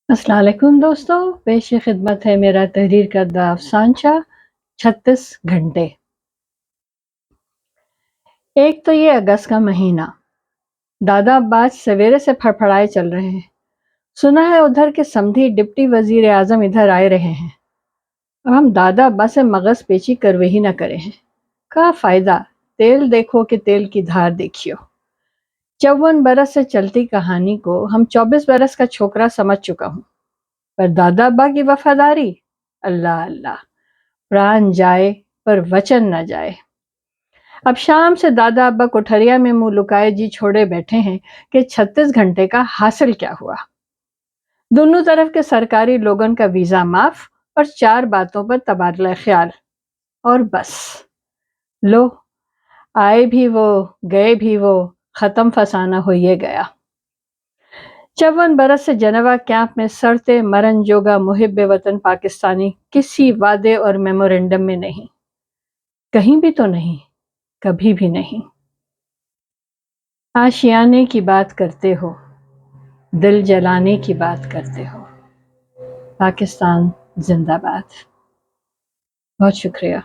السلام علیکم دوستو، پیش خدمت ہے میرا تحریر کردہ افسانچہ 36 گھنٹے۔ ایک تو یہ اگست کا مہینہ، دادا عباس سویرے سے پھڑپھڑائے چل رہے ہیں۔ سنا ہے ادھر کے سمدھی ڈپٹی وزیر اعظم ادھر آئے رہے ہیں۔ اب ہم دادا عباس سے مغز پیچی کروے ہی نہ کرے ہیں۔ کا فائدہ، تیل دیکھو کہ تیل کی دھار دیکھیو۔ 54 برس سے چلتی کہانی کو ہم 24 برس کا چھوکرا سمجھ چکا ہوں، پر دادا ابا کی وفاداری، اللہ اللہ، پران جائے پر وچن نہ جائے۔ اب شام سے دادا ابا کوٹھریا میں منہ لکائے جی چھوڑے بیٹھے ہیں کہ 36 گھنٹے کا حاصل کیا ہوا۔ دونوں طرف کے سرکاری لوگن کا ویزا معاف اور 4 باتوں پر تبادلہ خیال، اور بس لو، آئے بھی وہ گئے بھی وہ، ختم فسانہ ہوئے گیا۔ 54 برس سے جنوا کیمپ میں سڑتے مرن جوگا محب وطن پاکستانی کسی وعدے اور میمورنڈم میں نہیں، کہیں بھی تو نہیں، کبھی بھی نہیں۔ آشیانے کی بات کرتے ہو، دل جلانے کی بات کرتے ہو۔ پاکستان زندہ باد۔ بہت شکریہ۔